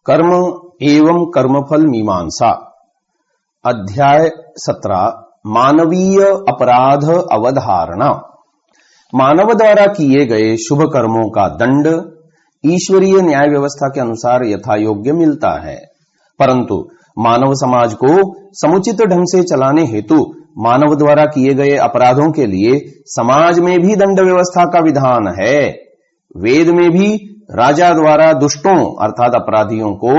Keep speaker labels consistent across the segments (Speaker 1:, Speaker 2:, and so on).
Speaker 1: कर्म एवं कर्मफल मीमांसा अध्याय 17 मानवीय अपराध अवधारणा। मानव द्वारा किए गए शुभ कर्मों का दंड ईश्वरीय न्याय व्यवस्था के अनुसार यथायोग्य मिलता है, परंतु मानव समाज को समुचित ढंग से चलाने हेतु मानव द्वारा किए गए अपराधों के लिए समाज में भी दंड व्यवस्था का विधान है। वेद में भी राजा द्वारा दुष्टों अर्थात अपराधियों को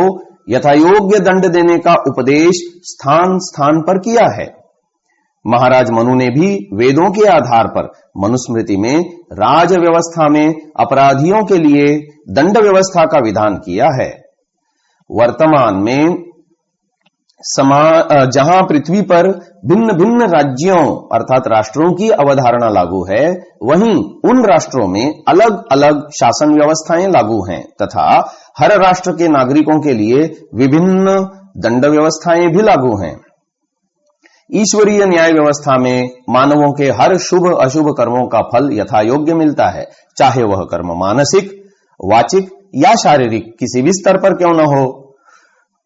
Speaker 1: यथायोग्य दंड देने का उपदेश स्थान स्थान पर किया है। महाराज मनु ने भी वेदों के आधार पर मनुस्मृति में राज व्यवस्था में अपराधियों के लिए दंड व्यवस्था का विधान किया है। वर्तमान में जहां पृथ्वी पर भिन्न भिन्न राज्यों अर्थात राष्ट्रों की अवधारणा लागू है, वहीं उन राष्ट्रों में अलग अलग शासन व्यवस्थाएं लागू हैं तथा हर राष्ट्र के नागरिकों के लिए विभिन्न दंड व्यवस्थाएं भी लागू हैं। ईश्वरीय न्याय व्यवस्था में मानवों के हर शुभ अशुभ कर्मों का फल यथायोग्य मिलता है, चाहे वह कर्म मानसिक, वाचिक या शारीरिक किसी भी स्तर पर क्यों न हो।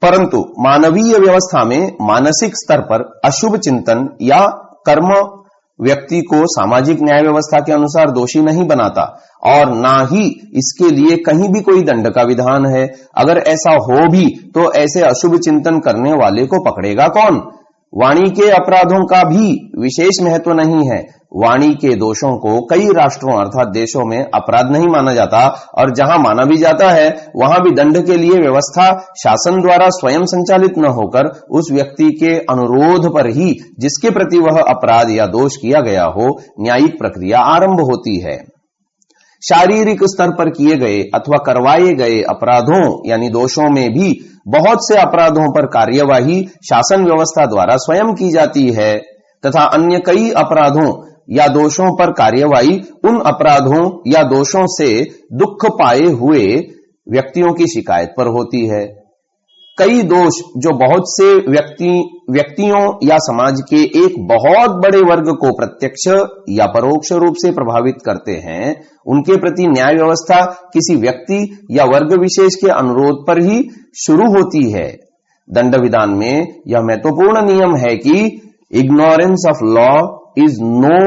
Speaker 1: परंतु मानवीय व्यवस्था में मानसिक स्तर पर अशुभ चिंतन या कर्म व्यक्ति को सामाजिक न्याय व्यवस्था के अनुसार दोषी नहीं बनाता और ना ही इसके लिए कहीं भी कोई दंड का विधान है। अगर ऐसा हो भी तो ऐसे अशुभ चिंतन करने वाले को पकड़ेगा कौन? वाणी के अपराधों का भी विशेष महत्व नहीं है। वाणी के दोषों को कई राष्ट्रों अर्थात देशों में अपराध नहीं माना जाता और जहां माना भी जाता है वहां भी दंड के लिए व्यवस्था शासन द्वारा स्वयं संचालित न होकर उस व्यक्ति के अनुरोध पर ही जिसके प्रति वह अपराध या दोष किया गया हो न्यायिक प्रक्रिया आरंभ होती है। शारीरिक स्तर पर किए गए अथवा करवाए गए अपराधों यानी दोषों में भी बहुत से अपराधों पर कार्यवाही शासन व्यवस्था द्वारा स्वयं की जाती है तथा अन्य कई अपराधों या दोषों पर कार्यवाही उन अपराधों या दोषों से दुख पाए हुए व्यक्तियों की शिकायत पर होती है। कई दोष जो बहुत से व्यक्तियों या समाज के एक बहुत बड़े वर्ग को प्रत्यक्ष या परोक्ष रूप से प्रभावित करते हैं, उनके प्रति न्याय व्यवस्था किसी व्यक्ति या वर्ग विशेष के अनुरोध पर ही शुरू होती है। दंड विधान में यह महत्वपूर्ण नियम है कि ignorance of law is no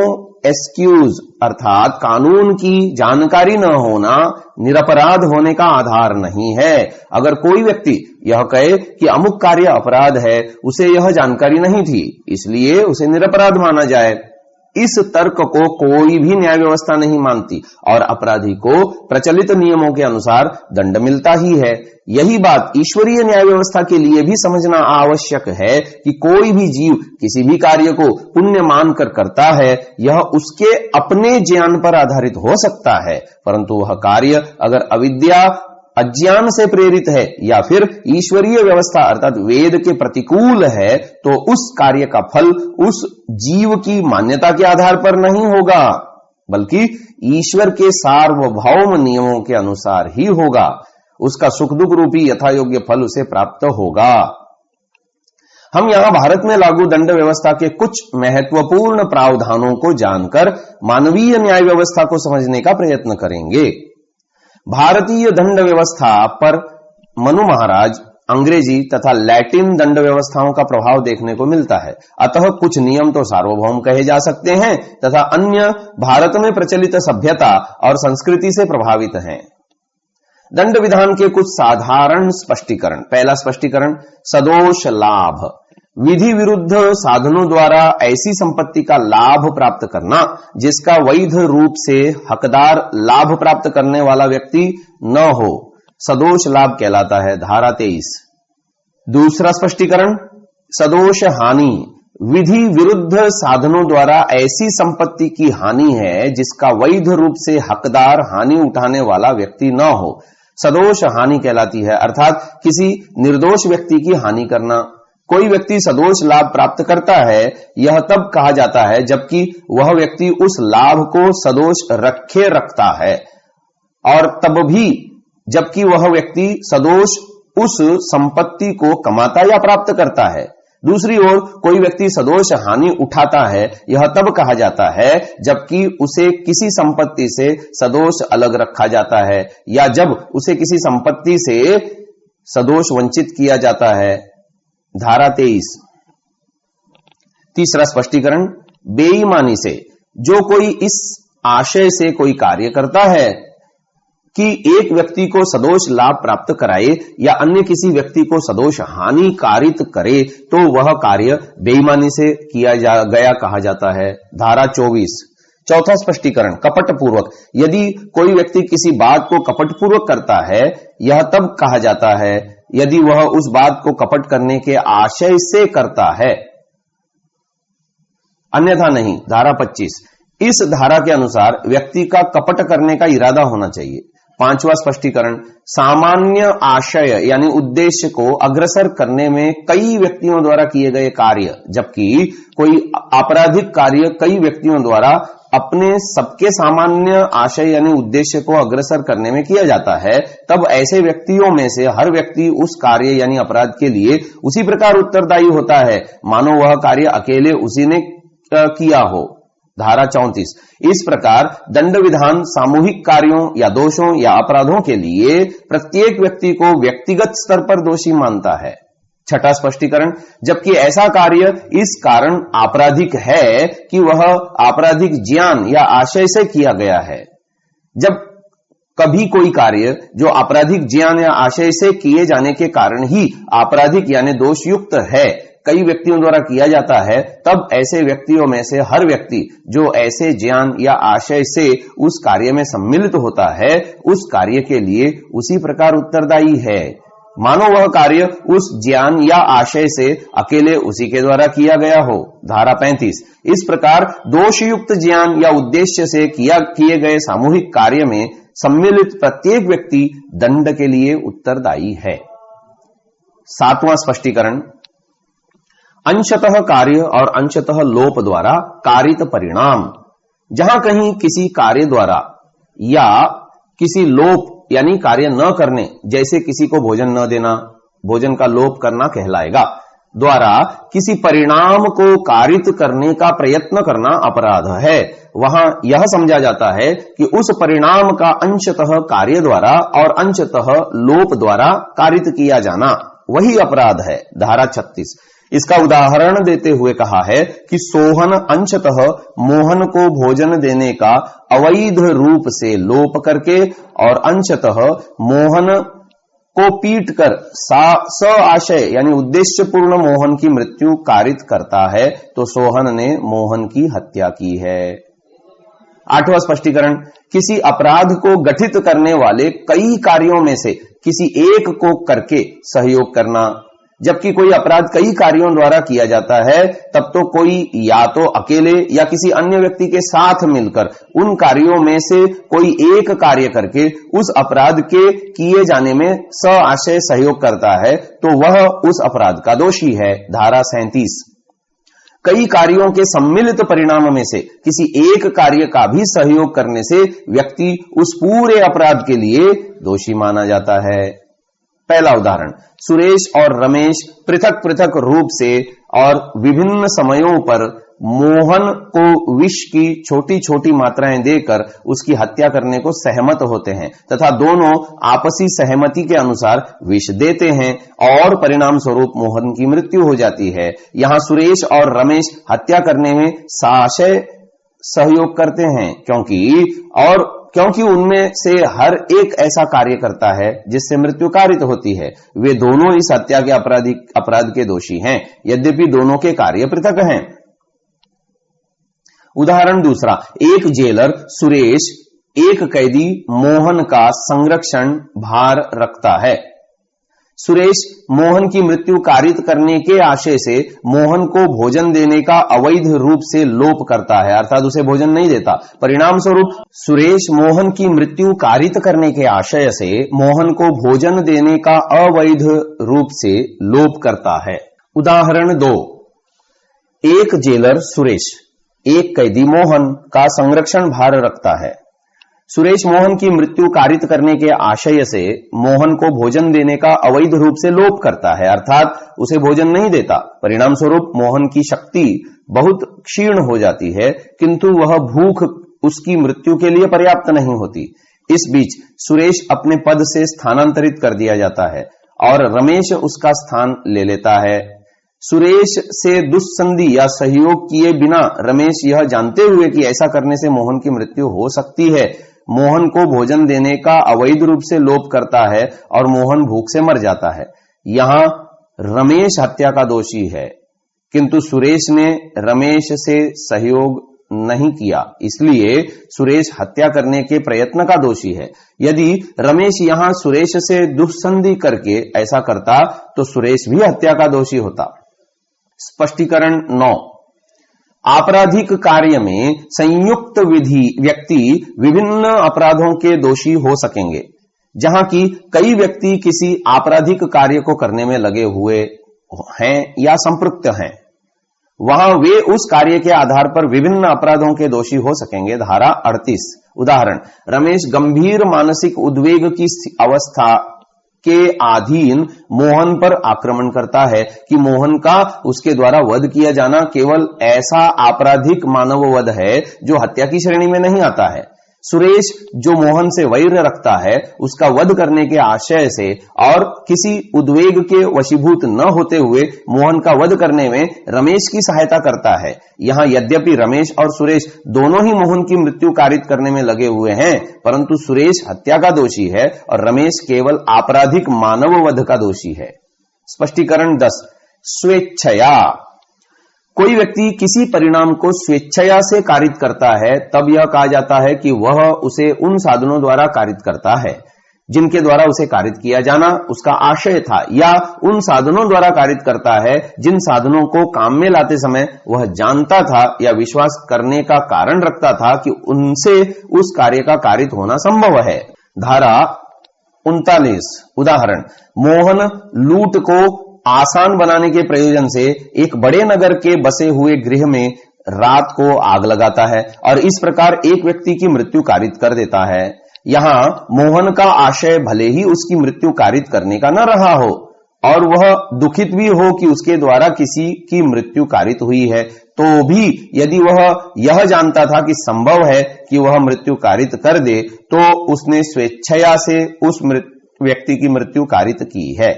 Speaker 1: excuse अर्थात कानून की जानकारी न होना निरपराध होने का आधार नहीं है। अगर कोई व्यक्ति यह कहे कि अमुक कार्य अपराध है, उसे यह जानकारी नहीं थी इसलिए उसे निरपराध माना जाए, इस तर्क को कोई भी न्याय व्यवस्था नहीं मानती और अपराधी को प्रचलित नियमों के अनुसार दंड मिलता ही है। यही बात ईश्वरीय न्याय व्यवस्था के लिए भी समझना आवश्यक है कि कोई भी जीव किसी भी कार्य को पुण्य मानकर करता है, यह उसके अपने ज्ञान पर आधारित हो सकता है, परंतु वह कार्य अगर अविद्या अज्ञान से प्रेरित है या फिर ईश्वरीय व्यवस्था अर्थात वेद के प्रतिकूल है तो उस कार्य का फल उस जीव की मान्यता के आधार पर नहीं होगा बल्कि ईश्वर के सार्वभौम नियमों के अनुसार ही होगा। उसका सुख दुख रूपी यथायोग्य फल उसे प्राप्त होगा। हम यहां भारत में लागू दंड व्यवस्था के कुछ महत्वपूर्ण प्रावधानों को जानकर मानवीय न्याय व्यवस्था को समझने का प्रयत्न करेंगे। भारतीय दंड व्यवस्था पर मनु महाराज अंग्रेजी तथा लैटिन दंड व्यवस्थाओं का प्रभाव देखने को मिलता है, अतः कुछ नियम तो सार्वभौम कहे जा सकते हैं तथा अन्य भारत में प्रचलित सभ्यता और संस्कृति से प्रभावित हैं। दंड विधान के कुछ साधारण स्पष्टीकरण। पहला स्पष्टीकरण, सदोष लाभ। विधि विरुद्ध साधनों द्वारा ऐसी संपत्ति का लाभ प्राप्त करना जिसका वैध रूप से हकदार लाभ प्राप्त करने वाला व्यक्ति न हो, सदोष लाभ कहलाता है, धारा 23। दूसरा स्पष्टीकरण, सदोष हानि। विधि विरुद्ध साधनों द्वारा ऐसी संपत्ति की हानि है जिसका वैध रूप से हकदार हानि उठाने वाला व्यक्ति न हो, सदोष हानि कहलाती है, अर्थात किसी निर्दोष व्यक्ति की हानि करना। कोई व्यक्ति सदोष लाभ प्राप्त करता है यह तब कहा जाता है जबकि वह व्यक्ति उस लाभ को सदोष रखे रखता है और तब भी जबकि वह व्यक्ति सदोष उस संपत्ति को कमाता या प्राप्त करता है। दूसरी ओर कोई व्यक्ति सदोष हानि उठाता है यह तब कहा जाता है जबकि उसे किसी संपत्ति से सदोष अलग रखा जाता है या जब उसे किसी संपत्ति से सदोष वंचित किया जाता है, धारा 23। तीसरा स्पष्टीकरण, बेईमानी से जो कोई इस आशय से कोई कार्य करता है कि एक व्यक्ति को सदोष लाभ प्राप्त कराए या अन्य किसी व्यक्ति को सदोष हानि कारित करे तो वह कार्य बेईमानी से किया गया कहा जाता है, धारा 24। चौथा स्पष्टीकरण, कपट पूर्वक, यदि कोई व्यक्ति किसी बात को कपट पूर्वक करता है यह तब कहा जाता है यदि वह उस बात को कपट करने के आशय से करता है, अन्यथा नहीं, धारा 25। इस धारा के अनुसार व्यक्ति का कपट करने का इरादा होना चाहिए। पांचवा स्पष्टीकरण, सामान्य आशय यानी उद्देश्य को अग्रसर करने में कई व्यक्तियों द्वारा किए गए कार्य, जबकि कोई आपराधिक कार्य कई व्यक्तियों द्वारा अपने सबके सामान्य आशय यानी उद्देश्य को अग्रसर करने में किया जाता है, तब ऐसे व्यक्तियों में से हर व्यक्ति उस कार्य यानी अपराध के लिए उसी प्रकार उत्तरदायी होता है मानो वह कार्य अकेले उसी ने किया हो, धारा 34। इस प्रकार दंड विधान सामूहिक कार्यों या दोषों या अपराधों के लिए प्रत्येक व्यक्ति को व्यक्तिगत स्तर पर दोषी मानता है। छठा स्पष्टीकरण, जबकि ऐसा कार्य इस कारण आपराधिक है कि वह आपराधिक ज्ञान या आशय से किया गया है। जब कभी कोई कार्य जो आपराधिक ज्ञान या आशय से किए जाने के कारण ही आपराधिक यानी दोषयुक्त है कई व्यक्तियों द्वारा किया जाता है, तब ऐसे व्यक्तियों में से हर व्यक्ति जो ऐसे ज्ञान या आशय से उस कार्य में सम्मिलित होता है उस कार्य के लिए उसी प्रकार उत्तरदायी है मानो वह कार्य उस ज्ञान या आशय से अकेले उसी के द्वारा किया गया हो, धारा 35। इस प्रकार दोषयुक्त ज्ञान या उद्देश्य से किए गए सामूहिक कार्य में सम्मिलित प्रत्येक व्यक्ति दंड के लिए उत्तरदायी है। सातवां स्पष्टीकरण, अंशतः कार्य और अंशतः लोप द्वारा कारित परिणाम, जहां कहीं किसी कार्य द्वारा या किसी लोप यानी कार्य न करने, जैसे किसी को भोजन न देना, भोजन का लोप करना कहलाएगा, द्वारा किसी परिणाम को कारित करने का प्रयत्न करना अपराध है, वहां यह समझा जाता है कि उस परिणाम का अंशतः कार्य द्वारा और अंशतः लोप द्वारा कारित किया जाना वही अपराध है, धारा 36। इसका उदाहरण देते हुए कहा है कि सोहन अंशतः मोहन को भोजन देने का अवैध रूप से लोप करके और अंशतः मोहन को पीट कर स आशय यानी उद्देश्यपूर्ण मोहन की मृत्यु कारित करता है तो सोहन ने मोहन की हत्या की है। आठवां स्पष्टीकरण, किसी अपराध को गठित करने वाले कई कार्यों में से किसी एक को करके सहयोग करना, जबकि कोई अपराध कई कार्यों द्वारा किया जाता है तब तो कोई या तो अकेले या किसी अन्य व्यक्ति के साथ मिलकर उन कार्यों में से कोई एक कार्य करके उस अपराध के किए जाने में स आशय सहयोग करता है तो वह उस अपराध का दोषी है, धारा 37। कई कार्यों के सम्मिलित परिणाम में से किसी एक कार्य का भी सहयोग करने से व्यक्ति उस पूरे अपराध के लिए दोषी माना जाता है। पहला उदाहरण, सुरेश और रमेश पृथक पृथक रूप से और विभिन्न समयों पर मोहन को विष की छोटी छोटी मात्राएं देकर उसकी हत्या करने को सहमत होते हैं तथा दोनों आपसी सहमति के अनुसार विष देते हैं और परिणाम स्वरूप मोहन की मृत्यु हो जाती है। यहां सुरेश और रमेश हत्या करने में साशय सहयोग करते हैं क्योंकि उनमें से हर एक ऐसा कार्य करता है जिससे मृत्यु कारित होती है। वे दोनों इस हत्या के अपराध के दोषी हैं, यद्यपि दोनों के कार्य पृथक हैं। उदाहरण दूसरा, एक जेलर सुरेश एक कैदी मोहन का संरक्षण भार रखता है। सुरेश मोहन की मृत्यु कारित करने के आशय से मोहन को भोजन देने का अवैध रूप से लोप करता है, अर्थात उसे भोजन नहीं देता। परिणाम स्वरूप सुरेश मोहन की मृत्यु कारित करने के आशय से मोहन को भोजन देने का अवैध रूप से लोप करता है। उदाहरण 2, एक जेलर सुरेश एक कैदी मोहन का संरक्षण भार रखता है। सुरेश मोहन की मृत्यु कारित करने के आशय से मोहन को भोजन देने का अवैध रूप से लोप करता है, अर्थात उसे भोजन नहीं देता। परिणाम स्वरूप मोहन की शक्ति बहुत क्षीण हो जाती है, किंतु वह भूख उसकी मृत्यु के लिए पर्याप्त नहीं होती। इस बीच सुरेश अपने पद से स्थानांतरित कर दिया जाता है और रमेश उसका स्थान ले लेता है। सुरेश से दुस्संधि या सहयोग किए बिना रमेश यह जानते हुए कि ऐसा करने से मोहन की मृत्यु हो सकती है, मोहन को भोजन देने का अवैध रूप से लोभ करता है और मोहन भूख से मर जाता है। यहां रमेश हत्या का दोषी है, किंतु सुरेश ने रमेश से सहयोग नहीं किया, इसलिए सुरेश हत्या करने के प्रयत्न का दोषी है। यदि रमेश यहां सुरेश से दुस्संधि करके ऐसा करता तो सुरेश भी हत्या का दोषी होता। स्पष्टीकरण 9। आपराधिक कार्य में संयुक्त व्यक्ति विभिन्न अपराधों के दोषी हो सकेंगे। जहां की कई व्यक्ति किसी आपराधिक कार्य को करने में लगे हुए हैं या संपृक्त हैं, वहां वे उस कार्य के आधार पर विभिन्न अपराधों के दोषी हो सकेंगे। धारा 38। उदाहरण, रमेश गंभीर मानसिक उद्वेग की अवस्था के अधीन मोहन पर आक्रमण करता है कि मोहन का उसके द्वारा वध किया जाना केवल ऐसा आपराधिक मानव वध है जो हत्या की श्रेणी में नहीं आता है। सुरेश जो मोहन से वैर रखता है, उसका वध करने के आशय से और किसी उद्वेग के वशीभूत न होते हुए मोहन का वध करने में रमेश की सहायता करता है। यहां यद्यपि रमेश और सुरेश दोनों ही मोहन की मृत्यु कारित करने में लगे हुए हैं, परंतु सुरेश हत्या का दोषी है और रमेश केवल आपराधिक मानव वध का दोषी है। स्पष्टीकरण 10। स्वेच्छया। कोई व्यक्ति किसी परिणाम को स्वेच्छया से कारित करता है, तब यह कहा जाता है कि वह उसे उन साधनों द्वारा कारित करता है जिनके द्वारा उसे कारित किया जाना उसका आशय था, या उन साधनों द्वारा कारित करता है जिन साधनों को काम में लाते समय वह जानता था या विश्वास करने का कारण रखता था कि उनसे उस कार्य का कारित होना संभव है। धारा 39। उदाहरण, मोहन लूट को आसान बनाने के प्रयोजन से एक बड़े नगर के बसे हुए गृह में रात को आग लगाता है और इस प्रकार एक व्यक्ति की मृत्यु कारित कर देता है। यहां मोहन का आशय भले ही उसकी मृत्यु कारित करने का न रहा हो और वह दुखित भी हो कि उसके द्वारा किसी की मृत्यु कारित हुई है, तो भी यदि वह यह जानता था कि संभव है कि वह मृत्यु कारित कर दे, तो उसने स्वेच्छया से उस व्यक्ति की मृत्यु कारित की है।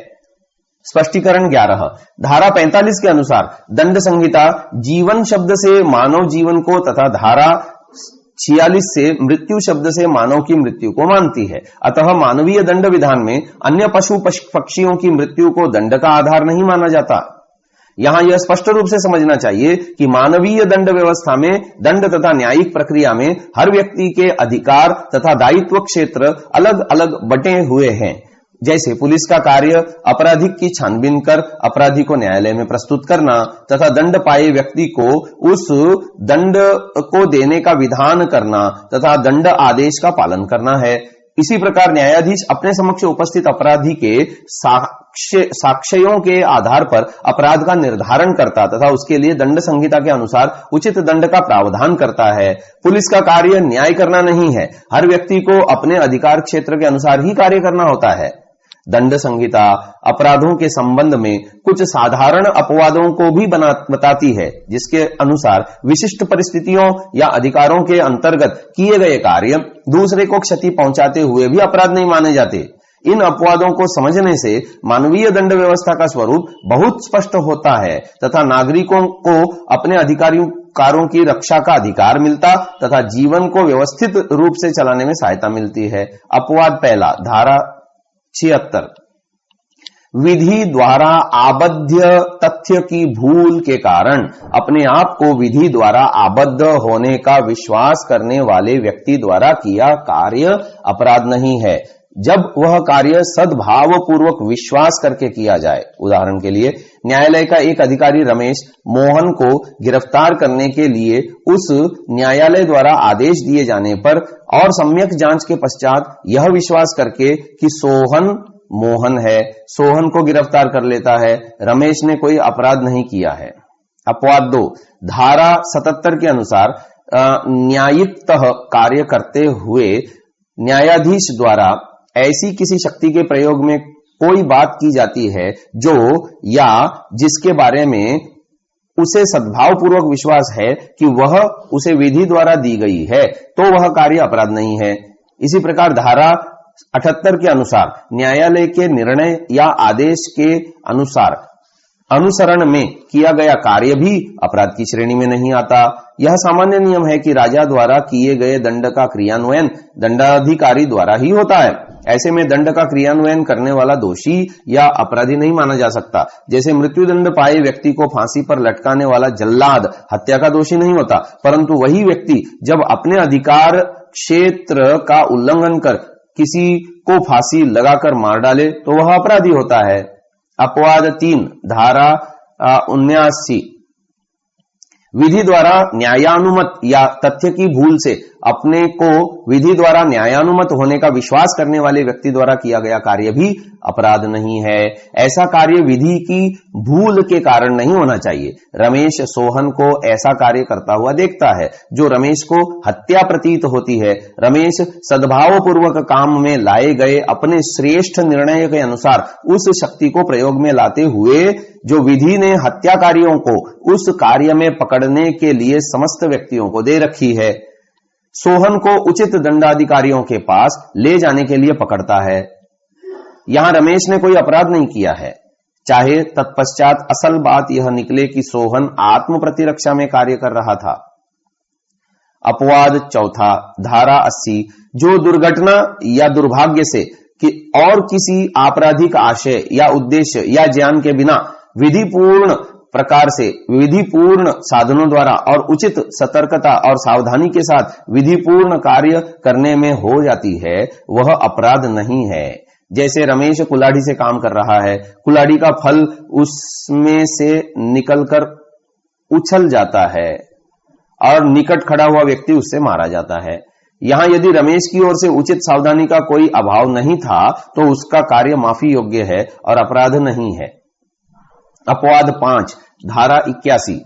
Speaker 1: स्पष्टीकरण 11। धारा 45 के अनुसार दंड संहिता जीवन शब्द से मानव जीवन को तथा धारा 46 से मृत्यु शब्द से मानव की मृत्यु को मानती है। अतः मानवीय दंड विधान में अन्य पशु पक्षियों की मृत्यु को दंड का आधार नहीं माना जाता। यहां यह स्पष्ट रूप से समझना चाहिए कि मानवीय दंड व्यवस्था में दंड तथा न्यायिक प्रक्रिया में हर व्यक्ति के अधिकार तथा दायित्व क्षेत्र अलग अलग बटे हुए हैं। जैसे पुलिस का कार्य अपराधी की छानबीन कर अपराधी को न्यायालय में प्रस्तुत करना तथा दंड पाए व्यक्ति को उस दंड को देने का विधान करना तथा दंड आदेश का पालन करना है। इसी प्रकार न्यायाधीश अपने समक्ष उपस्थित अपराधी के साक्ष्यों के आधार पर अपराध का निर्धारण करता तथा उसके लिए दंड संहिता के अनुसार उचित दंड का प्रावधान करता है। पुलिस का कार्य न्याय करना नहीं है, हर व्यक्ति को अपने अधिकार क्षेत्र के अनुसार ही कार्य करना होता है। दंड संहिता अपराधों के संबंध में कुछ साधारण अपवादों को भी बताती है, जिसके अनुसार विशिष्ट परिस्थितियों या अधिकारों के अंतर्गत किए गए कार्य दूसरे को क्षति पहुंचाते हुए भी अपराध नहीं माने जाते। इन अपवादों को समझने से मानवीय दंड व्यवस्था का स्वरूप बहुत स्पष्ट होता है तथा नागरिकों को अपने अधिकारों की रक्षा का अधिकार मिलता तथा जीवन को व्यवस्थित रूप से चलाने में सहायता मिलती है। अपवाद पहला, धारा 76। विधि द्वारा आबद्ध तथ्य की भूल के कारण अपने आप को विधि द्वारा आबद्ध होने का विश्वास करने वाले व्यक्ति द्वारा किया कार्य अपराध नहीं है, जब वह कार्य सद्भाव पूर्वक विश्वास करके किया जाए। उदाहरण के लिए, न्यायालय का एक अधिकारी रमेश मोहन को गिरफ्तार करने के लिए उस न्यायालय द्वारा आदेश दिए जाने पर और सम्यक जांच के पश्चात यह विश्वास करके कि सोहन मोहन है, सोहन को गिरफ्तार कर लेता है। रमेश ने कोई अपराध नहीं किया है। अपवाद 2, धारा 77 के अनुसार न्यायिकतः कार्य करते हुए न्यायाधीश द्वारा ऐसी किसी शक्ति के प्रयोग में कोई बात की जाती है जो या जिसके बारे में उसे सद्भाव पूर्वक विश्वास है कि वह उसे विधि द्वारा दी गई है, तो वह कार्य अपराध नहीं है। इसी प्रकार धारा 78 के अनुसार न्यायालय के निर्णय या आदेश के अनुसार अनुसरण में किया गया कार्य भी अपराध की श्रेणी में नहीं आता। यह सामान्य नियम है कि राजा द्वारा किए गए दंड का क्रियान्वयन दंडाधिकारी द्वारा ही होता है। ऐसे में दंड का क्रियान्वयन करने वाला दोषी या अपराधी नहीं माना जा सकता। जैसे मृत्युदंड पाए व्यक्ति को फांसी पर लटकाने वाला जल्लाद हत्या का दोषी नहीं होता, परंतु वही व्यक्ति जब अपने अधिकार क्षेत्र का उल्लंघन कर किसी को फांसी लगाकर मार डाले तो वह अपराधी होता है। अपवाद 3 धारा 79 विधि द्वारा न्यायानुमत या तथ्य की भूल से अपने को विधि द्वारा न्यायानुमत होने का विश्वास करने वाले व्यक्ति द्वारा किया गया कार्य भी अपराध नहीं है। ऐसा कार्य विधि की भूल के कारण नहीं होना चाहिए। रमेश सोहन को ऐसा कार्य करता हुआ देखता है जो रमेश को हत्या प्रतीत होती है। रमेश सद्भाव पूर्वक काम में लाए गए अपने श्रेष्ठ निर्णय के अनुसार उस शक्ति को प्रयोग में लाते हुए जो विधि ने हत्याकारियों को उस कार्य में पकड़ने के लिए समस्त व्यक्तियों को दे रखी है, सोहन को उचित दंडाधिकारियों के पास ले जाने के लिए पकड़ता है। यहां रमेश ने कोई अपराध नहीं किया है, चाहे तत्पश्चात असल बात यह निकले कि सोहन आत्म प्रतिरक्षा में कार्य कर रहा था। अपवाद 4 धारा 80 जो दुर्घटना या दुर्भाग्य से और किसी आपराधिक आशय या उद्देश्य या ज्ञान के बिना विधिपूर्ण प्रकार से विधिपूर्ण साधनों द्वारा और उचित सतर्कता और सावधानी के साथ विधिपूर्ण कार्य करने में हो जाती है वह अपराध नहीं है। जैसे रमेश कुल्हाड़ी से काम कर रहा है, कुल्हाड़ी का फल उसमें से निकलकर उछल जाता है और निकट खड़ा हुआ व्यक्ति उससे मारा जाता है। यहां यदि रमेश की ओर से उचित सावधानी का कोई अभाव नहीं था तो उसका कार्य माफी योग्य है और अपराध नहीं है। अपवाद 5 धारा 81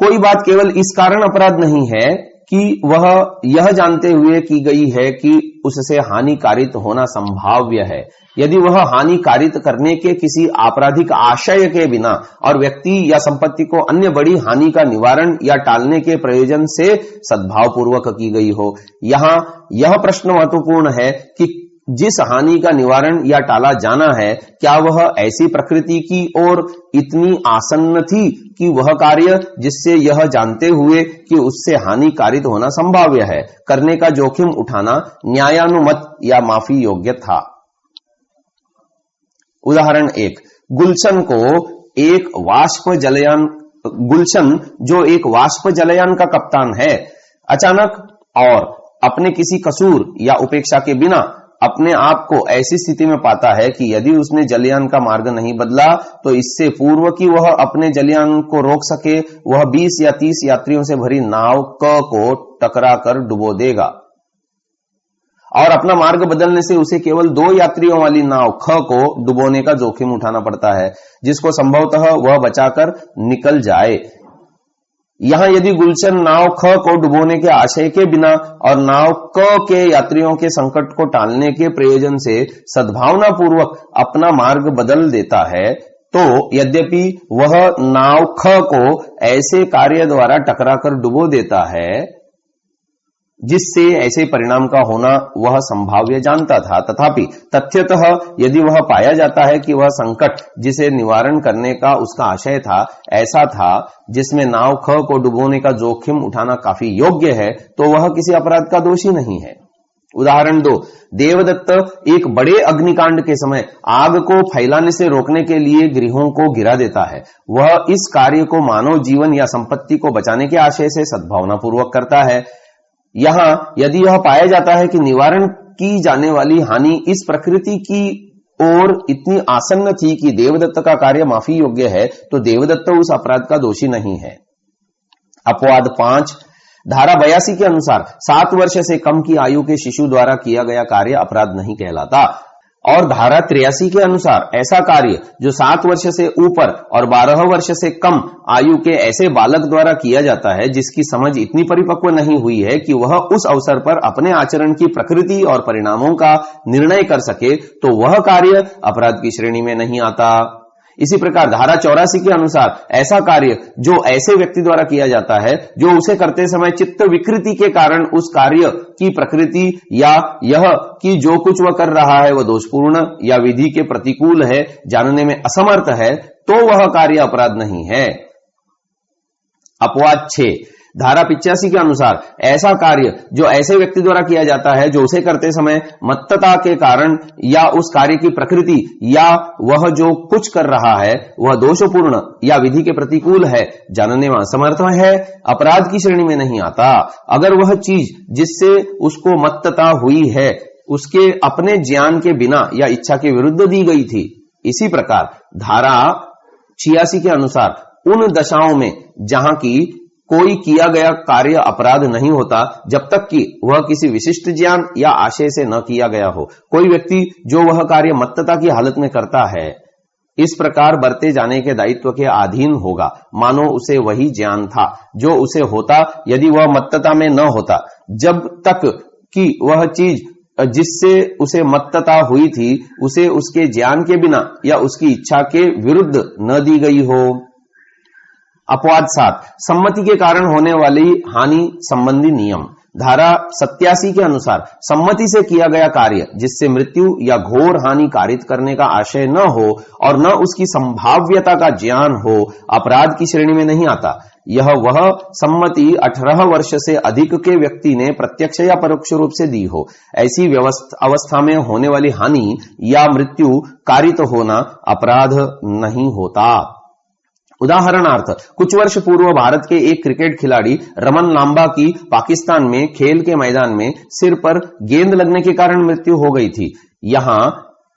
Speaker 1: कोई बात केवल इस कारण अपराध नहीं है कि वह यह जानते हुए की गई है कि उससे हानि कारित होना संभाव्य है। यदि वह हानि कारित करने के किसी आपराधिक आशय के बिना और व्यक्ति या संपत्ति को अन्य बड़ी हानि का निवारण या टालने के प्रयोजन से सद्भाव पूर्वक की गई हो। यहाँ यह प्रश्न महत्वपूर्ण है कि जिस हानि का निवारण या टाला जाना है क्या वह ऐसी प्रकृति की ओर इतनी आसन्न थी कि वह कार्य जिससे यह जानते हुए कि उससे हानि कारित होना संभाव्य है करने का जोखिम उठाना न्यायानुमत या माफी योग्य था। उदाहरण 1 गुलशन जो एक वाष्प जलयान का कप्तान है अचानक और अपने किसी कसूर या उपेक्षा के बिना अपने आप को ऐसी स्थिति में पाता है कि यदि उसने जलयान का मार्ग नहीं बदला तो इससे पूर्व कि वह अपने जलयान को रोक सके वह 20 या 30 यात्रियों से भरी नाव क को टकरा कर डुबो देगा और अपना मार्ग बदलने से उसे केवल 2 यात्रियों वाली नाव ख को डुबोने का जोखिम उठाना पड़ता है जिसको संभवतः वह बचाकर निकल जाए। यहां यदि गुलशन नाव ख को डुबोने के आशय के बिना और नाव क के यात्रियों के संकट को टालने के प्रयोजन से सद्भावना पूर्वक अपना मार्ग बदल देता है तो यद्यपि वह नाव ख को ऐसे कार्य द्वारा टकराकर डुबो देता है जिससे ऐसे परिणाम का होना वह संभाव्य जानता था, तथापि तथ्यतः यदि वह पाया जाता है कि वह संकट जिसे निवारण करने का उसका आशय था ऐसा था जिसमें नाव ख को डुबोने का जोखिम उठाना काफी योग्य है तो वह किसी अपराध का दोषी नहीं है। उदाहरण 2 देवदत्त एक बड़े अग्निकांड के समय आग को फैलाने से रोकने के लिए गृहों को गिरा देता है। वह इस कार्य को मानव जीवन या संपत्ति को बचाने के आशय से सद्भावना पूर्वक करता है। यहां यदि यह पाया जाता है कि निवारण की जाने वाली हानि इस प्रकृति की ओर इतनी आसन्न थी कि देवदत्त का कार्य माफी योग्य है तो देवदत्त उस अपराध का दोषी नहीं है। अपवाद 5 धारा 82 के अनुसार 7 वर्ष से कम की आयु के शिशु द्वारा किया गया कार्य अपराध नहीं कहलाता और धारा 83 के अनुसार ऐसा कार्य जो 7 वर्ष से ऊपर और 12 वर्ष से कम आयु के ऐसे बालक द्वारा किया जाता है जिसकी समझ इतनी परिपक्व नहीं हुई है कि वह उस अवसर पर अपने आचरण की प्रकृति और परिणामों का निर्णय कर सके तो वह कार्य अपराध की श्रेणी में नहीं आता। इसी प्रकार धारा 84 के अनुसार ऐसा कार्य जो ऐसे व्यक्ति द्वारा किया जाता है जो उसे करते समय चित्त विकृति के कारण उस कार्य की प्रकृति या यह कि जो कुछ वह कर रहा है वह दोषपूर्ण या विधि के प्रतिकूल है, जानने में असमर्थ है, तो वह कार्य अपराध नहीं है। अपवाद 6 धारा 85 के अनुसार ऐसा कार्य जो ऐसे व्यक्ति द्वारा किया जाता है जो उसे करते समय मत्तता के कारण या उस कार्य की प्रकृति या वह जो कुछ कर रहा है वह दोषपूर्ण या विधि के प्रतिकूल है, जानने में असमर्थ है, अपराध की श्रेणी में नहीं आता। अगर वह चीज जिससे उसको मत्तता हुई है उसके अपने ज्ञान के बिना या इच्छा के विरुद्ध दी गई थी। इसी प्रकार धारा 86 के अनुसार उन दशाओं में जहां की कोई किया गया कार्य अपराध नहीं होता जब तक कि वह किसी विशिष्ट ज्ञान या आशय से न किया गया हो। कोई व्यक्ति जो वह कार्य मत्तता की हालत में करता है इस प्रकार बरते जाने के दायित्व के अधीन होगा मानो उसे वही ज्ञान था जो उसे होता यदि वह मत्तता में न होता, जब तक कि वह चीज जिससे उसे मत्तता हुई थी उसे उसके ज्ञान के बिना या उसकी इच्छा के विरुद्ध न दी गई हो। अपवाद 7 सम्मति के कारण होने वाली हानि संबंधी नियम। धारा 87 के अनुसार सम्मति से किया गया कार्य जिससे मृत्यु या घोर हानि कारित करने का आशय न हो और न उसकी संभाव्यता का ज्ञान हो, अपराध की श्रेणी में नहीं आता। यह वह सम्मति 18 वर्ष से अधिक के व्यक्ति ने प्रत्यक्ष या परोक्ष रूप से दी हो। ऐसी अवस्था में होने वाली हानि या मृत्यु कारित होना अपराध नहीं होता। उदाहरणार्थ कुछ वर्ष पूर्व भारत के एक क्रिकेट खिलाड़ी रमन लांबा की पाकिस्तान में खेल के मैदान में सिर पर गेंद लगने के कारण मृत्यु हो गई थी। यहां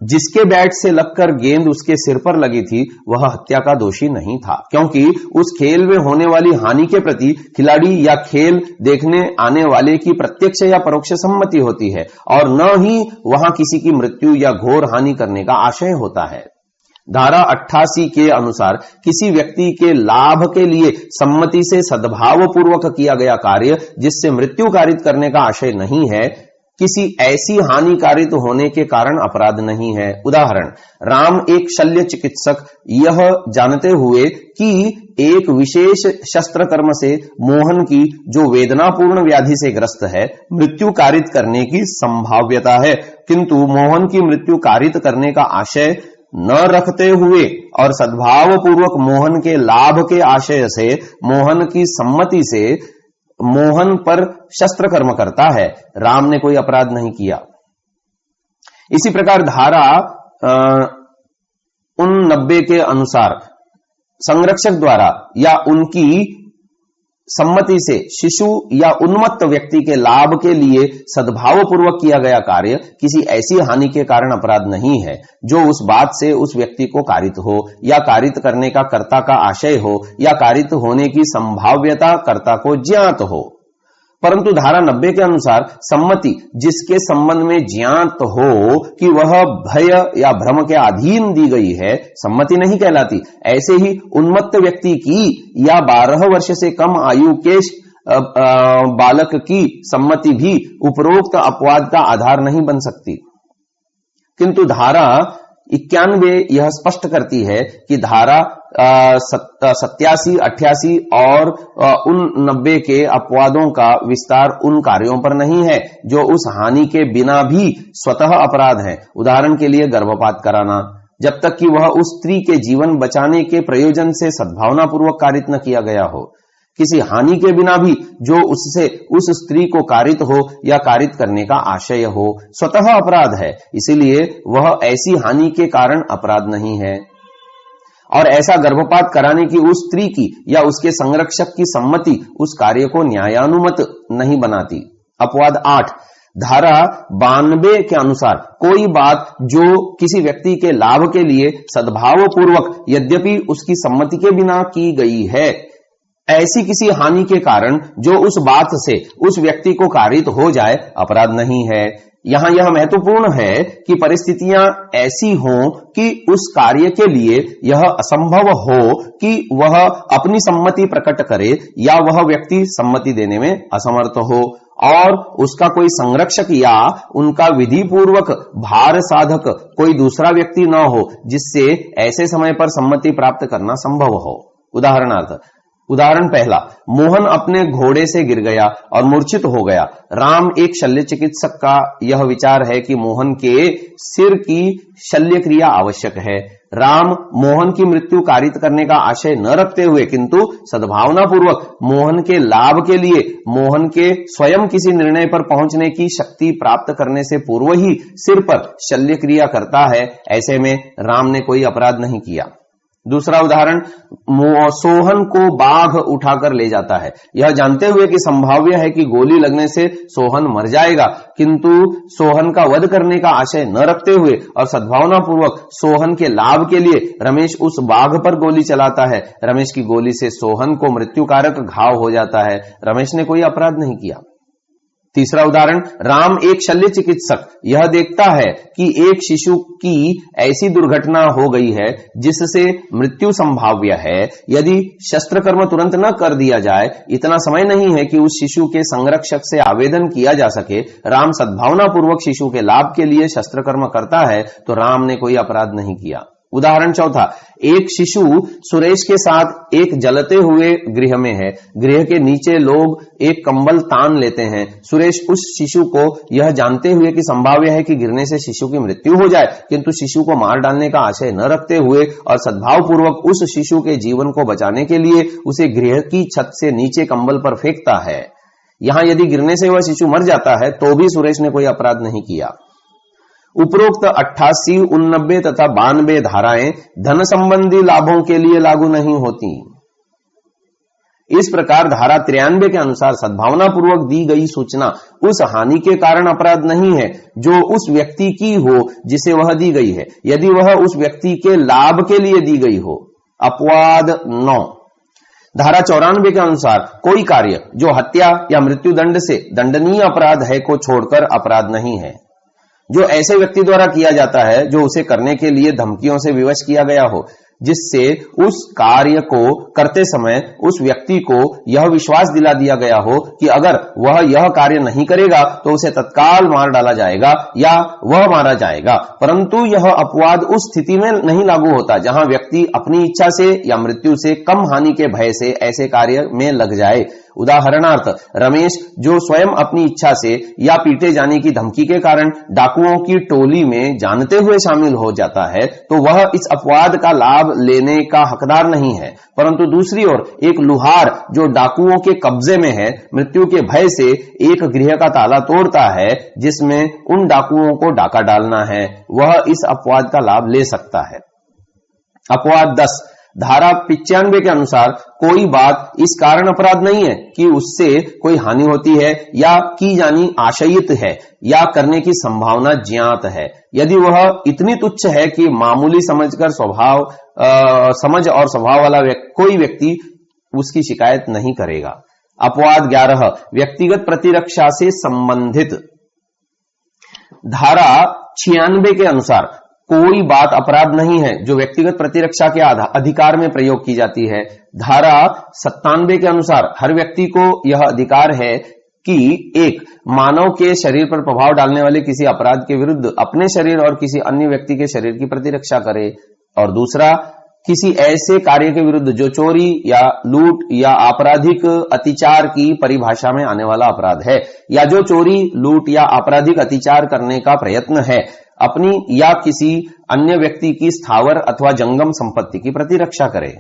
Speaker 1: जिसके बैट से लगकर गेंद उसके सिर पर लगी थी वह हत्या का दोषी नहीं था, क्योंकि उस खेल में होने वाली हानि के प्रति खिलाड़ी या खेल देखने आने वाले की प्रत्यक्ष या परोक्ष सम्मति होती है और न ही वहां किसी की मृत्यु या घोर हानि करने का आशय होता है। धारा 88 के अनुसार किसी व्यक्ति के लाभ के लिए सम्मति से सद्भाव पूर्वक किया गया कार्य जिससे मृत्यु कारित करने का आशय नहीं है, किसी ऐसी हानि कारित होने के कारण अपराध नहीं है। उदाहरण, राम एक शल्य चिकित्सक यह जानते हुए कि एक विशेष शस्त्र कर्म से मोहन की जो वेदनापूर्ण व्याधि से ग्रस्त है मृत्यु कारित करने की संभाव्यता है, किंतु मोहन की मृत्यु कारित करने का आशय न रखते हुए और सद्भाव पूर्वक मोहन के लाभ के आशय से मोहन की सम्मति से मोहन पर शस्त्र कर्म करता है, राम ने कोई अपराध नहीं किया। इसी प्रकार धारा 89 के अनुसार संरक्षक द्वारा या उनकी सम्मति से शिशु या उन्मत्त व्यक्ति के लाभ के लिए सद्भाव पूर्वक किया गया कार्य किसी ऐसी हानि के कारण अपराध नहीं है जो उस बात से उस व्यक्ति को कारित हो या कारित करने का कर्ता का आशय हो या कारित होने की संभाव्यता कर्ता को ज्ञात हो। परंतु धारा 90 के अनुसार सम्मति जिसके संबंध में ज्ञात हो कि वह भय या भ्रम के अधीन दी गई है सम्मति नहीं कहलाती। ऐसे ही उन्मत्त व्यक्ति की या 12 वर्ष से कम आयु के बालक की सम्मति भी उपरोक्त अपवाद का आधार नहीं बन सकती। किंतु धारा 91 यह स्पष्ट करती है कि धारा 87, 88 और 90 के अपवादों का विस्तार उन कार्यों पर नहीं है जो उस हानि के बिना भी स्वतः अपराध है। उदाहरण के लिए गर्भपात कराना, जब तक कि वह उस स्त्री के जीवन बचाने के प्रयोजन से सद्भावनापूर्वक कारित न किया गया हो। किसी हानि के बिना भी जो उससे उस स्त्री को कारित हो या कारित करने का आशय हो स्वतः अपराध है, इसीलिए वह ऐसी हानि के कारण अपराध नहीं है। और ऐसा गर्भपात कराने की उस स्त्री की या उसके संरक्षक की सम्मति उस कार्य को न्यायानुमत नहीं बनाती। अपवाद 8 धारा 92 के अनुसार कोई बात जो किसी व्यक्ति के लाभ के लिए सद्भाव पूर्वक यद्यपि उसकी सम्मति के बिना की गई है, ऐसी किसी हानि के कारण जो उस बात से उस व्यक्ति को कारित हो जाए अपराध नहीं है। यहां यह महत्वपूर्ण है कि परिस्थितियां ऐसी हों कि उस कार्य के लिए यह असंभव हो कि वह अपनी सम्मति प्रकट करे या वह व्यक्ति सम्मति देने में असमर्थ हो और उसका कोई संरक्षक या उनका विधि पूर्वक भार साधक कोई दूसरा व्यक्ति न हो जिससे ऐसे समय पर सम्मति प्राप्त करना संभव हो। उदाहरण पहला, मोहन अपने घोड़े से गिर गया और मूर्छित हो गया। राम एक शल्य चिकित्सक का यह विचार है कि मोहन के सिर की शल्य क्रिया आवश्यक है। राम मोहन की मृत्यु कारित करने का आशय न रखते हुए किंतु सद्भावना पूर्वक मोहन के लाभ के लिए मोहन के स्वयं किसी निर्णय पर पहुंचने की शक्ति प्राप्त करने से पूर्व ही सिर पर शल्य क्रिया करता है। ऐसे में राम ने कोई अपराध नहीं किया। दूसरा उदाहरण, सोहन को बाघ उठाकर ले जाता है, यह जानते हुए कि संभाव्य है कि गोली लगने से सोहन मर जाएगा, किंतु सोहन का वध करने का आशय न रखते हुए और सद्भावना पूर्वक सोहन के लाभ के लिए रमेश उस बाघ पर गोली चलाता है। रमेश की गोली से सोहन को मृत्युकारक घाव हो जाता है। रमेश ने कोई अपराध नहीं किया। तीसरा उदाहरण, राम एक शल्य चिकित्सक यह देखता है कि एक शिशु की ऐसी दुर्घटना हो गई है जिससे मृत्यु संभाव्य है। यदि शस्त्रकर्म तुरंत न कर दिया जाए, इतना समय नहीं है कि उस शिशु के संरक्षक से आवेदन किया जा सके, राम सद्भावना पूर्वक शिशु के लाभ के लिए शस्त्रकर्म करता है, तो राम ने कोई अपराध नहीं किया। उदाहरण चौथा, एक शिशु सुरेश के साथ एक जलते हुए गृह में है। गृह के नीचे लोग एक कंबल तान लेते हैं। सुरेश उस शिशु को यह जानते हुए कि संभाव्य है कि गिरने से शिशु की मृत्यु हो जाए, किंतु शिशु को मार डालने का आशय न रखते हुए और सद्भाव पूर्वक उस शिशु के जीवन को बचाने के लिए उसे गृह की छत से नीचे कंबल पर फेंकता है। यहां यदि गिरने से वह शिशु मर जाता है तो भी सुरेश ने कोई अपराध नहीं किया। उपरोक्त 88, 89 तथा 92 धाराएं धन संबंधी लाभों के लिए लागू नहीं होती। इस प्रकार धारा 93 के अनुसार सद्भावना पूर्वक दी गई सूचना उस हानि के कारण अपराध नहीं है जो उस व्यक्ति की हो जिसे वह दी गई है, यदि वह उस व्यक्ति के लाभ के लिए दी गई हो। अपवाद 9, धारा 94 के अनुसार कोई कार्य जो हत्या या मृत्युदंड से दंडनीय अपराध है को छोड़कर अपराध नहीं है। जो ऐसे व्यक्ति द्वारा किया जाता है जो उसे करने के लिए धमकियों से विवश किया गया हो, जिससे उस कार्य को करते समय उस व्यक्ति को यह विश्वास दिला दिया गया हो कि अगर वह यह कार्य नहीं करेगा तो उसे तत्काल मार डाला जाएगा या वह मारा जाएगा। परंतु यह अपवाद उस स्थिति में नहीं लागू होता जहां व्यक्ति अपनी इच्छा से या मृत्यु से कम हानि के भय से ऐसे कार्य में लग जाए। उदाहरणार्थ, रमेश जो स्वयं अपनी इच्छा से या पीटे जाने की धमकी के कारण डाकुओं की टोली में जानते हुए शामिल हो जाता है, तो वह इस अपवाद का लाभ लेने का हकदार नहीं है। परंतु दूसरी ओर एक लुहार जो डाकुओं के कब्जे में है, मृत्यु के भय से एक गृह का ताला तोड़ता है जिसमें उन डाकुओं को डाका डालना है, वह इस अपवाद का लाभ ले सकता है। अपवाद 10, धारा 95 के अनुसार कोई बात इस कारण अपराध नहीं है कि उससे कोई हानि होती है या की जानी आशयित है या करने की संभावना ज्ञात है, यदि वह इतनी तुच्छ है कि मामूली समझ और स्वभाव वाला कोई व्यक्ति उसकी शिकायत नहीं करेगा। अपवाद 11, व्यक्तिगत प्रतिरक्षा से संबंधित। धारा 96 के अनुसार कोई बात अपराध नहीं है जो व्यक्तिगत प्रतिरक्षा के अधिकार में प्रयोग की जाती है। धारा 97 के अनुसार हर व्यक्ति को यह अधिकार है कि एक, मानव के शरीर पर प्रभाव डालने वाले किसी अपराध के विरुद्ध अपने शरीर और किसी अन्य व्यक्ति के शरीर की प्रतिरक्षा करे, और दूसरा, किसी ऐसे कार्य के विरुद्ध जो चोरी या लूट या आपराधिक अतिचार की परिभाषा में आने वाला अपराध है, या जो चोरी, लूट या आपराधिक अतिचार करने का प्रयत्न है, अपनी या किसी अन्य व्यक्ति की स्थावर अथवा जंगम संपत्ति की प्रतिरक्षा करे।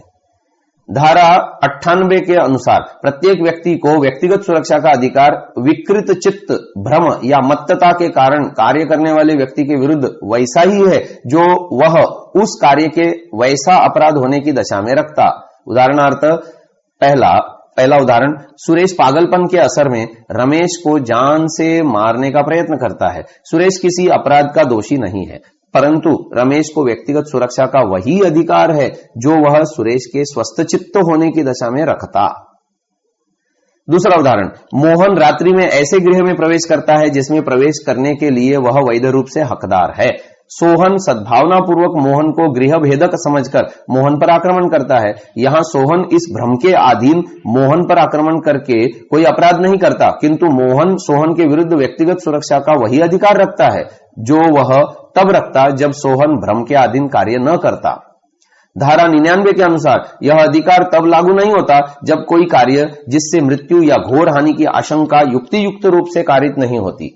Speaker 1: धारा 98 के अनुसार प्रत्येक व्यक्ति को व्यक्तिगत सुरक्षा का अधिकार विकृत चित्त, भ्रम या मत्तता के कारण कार्य करने वाले व्यक्ति के विरुद्ध वैसा ही है जो वह उस कार्य के वैसा अपराध होने की दशा में रखता। उदाहरणार्थ, पहला उदाहरण, सुरेश पागलपन के असर में रमेश को जान से मारने का प्रयत्न करता है। सुरेश किसी अपराध का दोषी नहीं है, परंतु रमेश को व्यक्तिगत सुरक्षा का वही अधिकार है जो वह सुरेश के स्वस्थचित्त होने की दशा में रखता। दूसरा उदाहरण, मोहन रात्रि में ऐसे गृह में प्रवेश करता है जिसमें प्रवेश करने के लिए वह वैध रूप से हकदार है। सोहन सद्भावनापूर्वक मोहन को गृह भेदक समझकर मोहन पर आक्रमण करता है। यहां सोहन इस भ्रम के अधीन मोहन पर आक्रमण करके कोई अपराध नहीं करता, किंतु मोहन सोहन के विरुद्ध व्यक्तिगत सुरक्षा का वही अधिकार रखता है जो वह तब रखता जब सोहन भ्रम के अधीन कार्य न करता। धारा 99 के अनुसार यह अधिकार तब लागू नहीं होता जब कोई कार्य जिससे मृत्यु या घोर हानि की आशंका युक्ति युक्त रूप से कारित नहीं होती।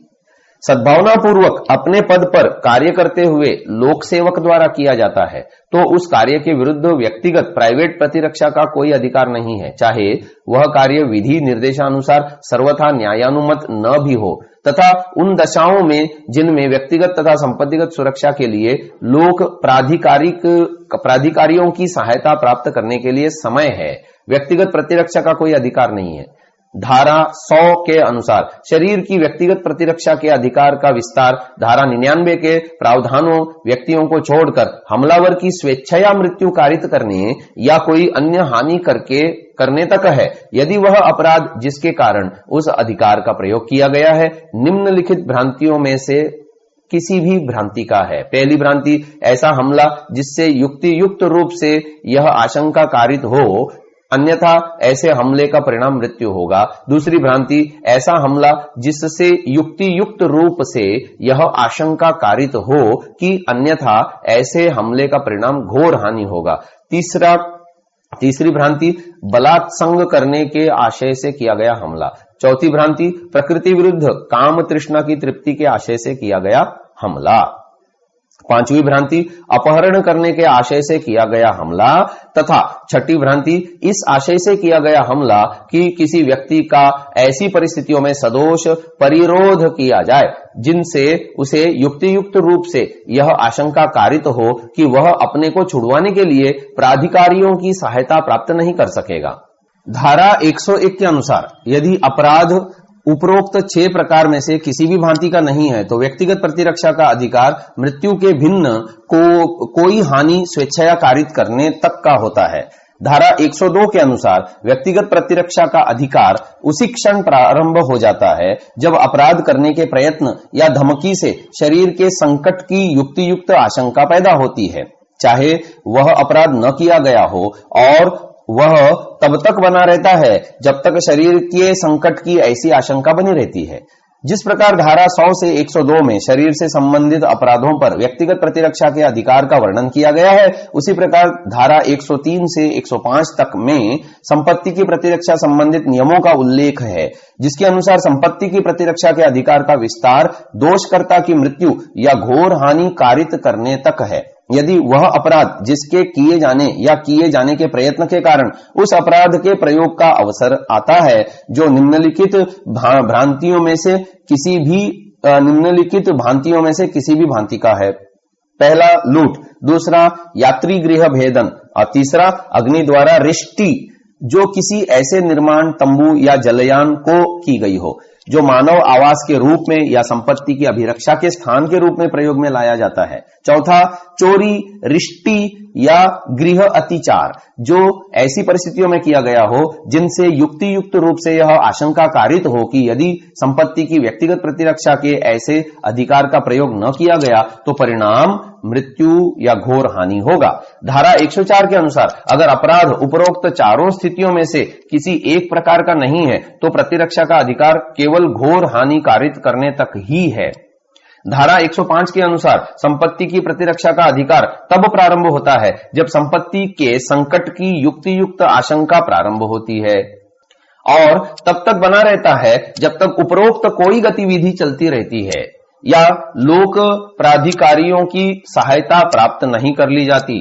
Speaker 1: सद्भावना पूर्वक अपने पद पर कार्य करते हुए लोक सेवक द्वारा किया जाता है तो उस कार्य के विरुद्ध व्यक्तिगत प्राइवेट प्रतिरक्षा का कोई अधिकार नहीं है, चाहे वह कार्य विधि निर्देशानुसार सर्वथा न्यायानुमत न भी हो तथा उन दशाओं में जिनमें व्यक्तिगत तथा संपत्तिगत सुरक्षा के लिए लोक प्राधिकारियों की सहायता प्राप्त करने के लिए समय है, व्यक्तिगत प्रतिरक्षा का कोई अधिकार नहीं है। धारा 100 के अनुसार शरीर की व्यक्तिगत प्रतिरक्षा के अधिकार का विस्तार धारा 99 के प्रावधानों व्यक्तियों को छोड़कर हमलावर की स्वेच्छया मृत्यु कारित करने या कोई अन्य हानि करने तक है, यदि वह अपराध जिसके कारण उस अधिकार का प्रयोग किया गया है निम्नलिखित भ्रांतियों में से किसी भी भ्रांति का है। पहली भ्रांति, ऐसा हमला जिससे युक्ति युक्त रूप से यह आशंका कारित हो, अन्यथा ऐसे हमले का परिणाम मृत्यु होगा। दूसरी भ्रांति, ऐसा हमला जिससे युक्ति युक्त रूप से यह आशंका कारित हो कि अन्यथा ऐसे हमले का परिणाम घोर हानि होगा। तीसरी भ्रांति, बलात्संग करने के आशय से किया गया हमला। चौथी भ्रांति, प्रकृति विरुद्ध काम तृष्णा की तृप्ति के आशय से किया गया हमला। पांचवी भ्रांति, अपहरण करने के आशय से किया गया हमला तथा छठी भ्रांति, इस आशय से किया गया हमला कि किसी व्यक्ति का ऐसी परिस्थितियों में सदोष परिरोध किया जाए जिनसे उसे युक्ति युक्त रूप से यह आशंका कारित हो कि वह अपने को छुड़वाने के लिए प्राधिकारियों की सहायता प्राप्त नहीं कर सकेगा। धारा 101 के अनुसार यदि अपराध उपरोक्त 6 प्रकार में से किसी भी भांति का नहीं है तो व्यक्तिगत प्रतिरक्षा का अधिकार मृत्यु के भिन्न कोई हानि स्वेच्छया कारित करने तक का होता है। धारा 102 के अनुसार व्यक्तिगत प्रतिरक्षा का अधिकार उसी क्षण प्रारंभ हो जाता है जब अपराध करने के प्रयत्न या धमकी से शरीर के संकट की युक्ति युक्त आशंका पैदा होती है, चाहे वह अपराध न किया गया हो, और वह तब तक बना रहता है जब तक शरीर के संकट की ऐसी आशंका बनी रहती है। जिस प्रकार धारा 100 से 102 में शरीर से संबंधित अपराधों पर व्यक्तिगत प्रतिरक्षा के अधिकार का वर्णन किया गया है, उसी प्रकार धारा 103 से 105 तक में संपत्ति की प्रतिरक्षा संबंधित नियमों का उल्लेख है, जिसके अनुसार संपत्ति की प्रतिरक्षा के अधिकार का विस्तार दोषकर्ता की मृत्यु या घोर हानि कारित करने तक है। यदि वह अपराध जिसके किए जाने के प्रयत्न के कारण उस अपराध के प्रयोग का अवसर आता है जो निम्नलिखित भ्रांतियों में से किसी भी भांति का है। पहला, लूट। दूसरा, यात्री गृह भेदन। और तीसरा, अग्नि द्वारा रिष्टि, जो किसी ऐसे निर्माण, तंबू या जलयान को की गई हो जो मानव आवास के रूप में या संपत्ति की अभिरक्षा के स्थान के रूप में प्रयोग में लाया जाता है। चौथा, चोरी, रिष्टि या गृह अतिचार, जो ऐसी परिस्थितियों में किया गया हो जिनसे युक्ति युक्त रूप से यह आशंका कारित हो कि यदि संपत्ति की व्यक्तिगत प्रतिरक्षा के ऐसे अधिकार का प्रयोग न किया गया तो परिणाम मृत्यु या घोर हानि होगा। धारा 104 के अनुसार अगर अपराध उपरोक्त चारों स्थितियों में से किसी एक प्रकार का नहीं है तो प्रतिरक्षा का अधिकार केवल घोर हानि कारित करने तक ही है। धारा 105 के अनुसार संपत्ति की प्रतिरक्षा का अधिकार तब प्रारंभ होता है जब संपत्ति के संकट की युक्ति युक्त आशंका प्रारंभ होती है और तब तक बना रहता है जब तक उपरोक्त कोई गतिविधि चलती रहती है या लोक प्राधिकारियों की सहायता प्राप्त नहीं कर ली जाती।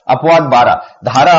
Speaker 1: अपवाद 12, धारा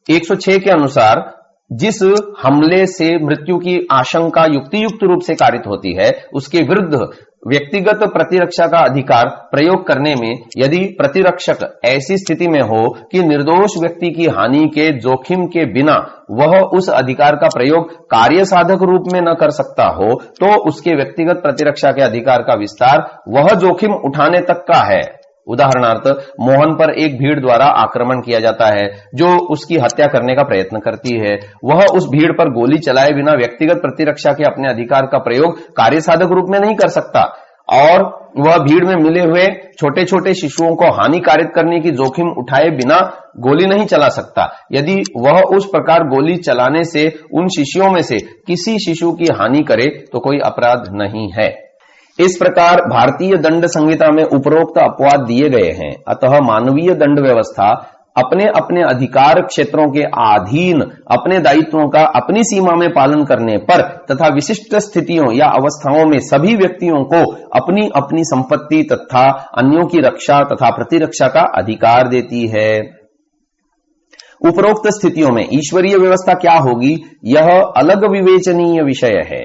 Speaker 1: 106 के अनुसार जिस हमले से मृत्यु की आशंका युक्ति युक्त रूप से कारित होती है उसके विरुद्ध व्यक्तिगत प्रतिरक्षा का अधिकार प्रयोग करने में यदि प्रतिरक्षक ऐसी स्थिति में हो कि निर्दोष व्यक्ति की हानि के जोखिम के बिना वह उस अधिकार का प्रयोग कार्य साधक रूप में न कर सकता हो तो उसके व्यक्तिगत प्रतिरक्षा के अधिकार का विस्तार वह जोखिम उठाने तक का है उदाहरणार्थ, मोहन पर एक भीड़ द्वारा आक्रमण किया जाता है जो उसकी हत्या करने का प्रयत्न करती है। वह उस भीड़ पर गोली चलाए बिना व्यक्तिगत प्रतिरक्षा के अपने अधिकार का प्रयोग कार्यसाधक रूप में नहीं कर सकता और वह भीड़ में मिले हुए छोटे छोटे शिशुओं को हानिकारित करने की जोखिम उठाए बिना गोली नहीं चला सकता। यदि वह उस प्रकार गोली चलाने से उन शिशुओं में से किसी शिशु की हानि करे तो कोई अपराध नहीं है। इस प्रकार भारतीय दंड संहिता में उपरोक्त अपवाद दिए गए हैं। अतः मानवीय दंड व्यवस्था अपने अपने अधिकार क्षेत्रों के अधीन अपने दायित्वों का अपनी सीमा में पालन करने पर तथा विशिष्ट स्थितियों या अवस्थाओं में सभी व्यक्तियों को अपनी अपनी संपत्ति तथा अन्यों की रक्षा तथा प्रतिरक्षा का अधिकार देती है। उपरोक्त स्थितियों में ईश्वरीय व्यवस्था क्या होगी, यह अलग विवेचनीय विषय है।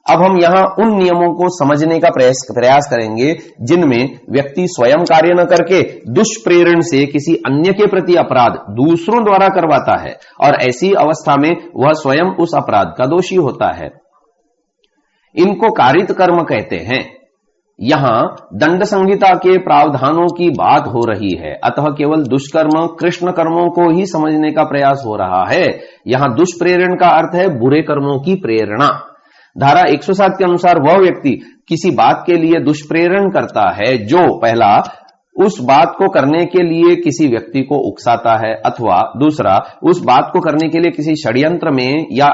Speaker 1: अब हम यहां उन नियमों को समझने का प्रयास करेंगे जिनमें व्यक्ति स्वयं कार्य न करके दुष्प्रेरण से किसी अन्य के प्रति अपराध दूसरों द्वारा करवाता है और ऐसी अवस्था में वह स्वयं उस अपराध का दोषी होता है। इनको कारित कर्म कहते हैं। यहां दंड संहिता के प्रावधानों की बात हो रही है, अतः केवल दुष्कर्म कृष्ण कर्मों को ही समझने का प्रयास हो रहा है। यहां दुष्प्रेरण का अर्थ है बुरे कर्मों की प्रेरणा। धारा 107 के अनुसार वह व्यक्ति किसी बात के लिए दुष्प्रेरण करता है जो पहला उस बात को करने के लिए किसी व्यक्ति को उकसाता है अथवा दूसरा उस बात को करने के लिए किसी षड्यंत्र में या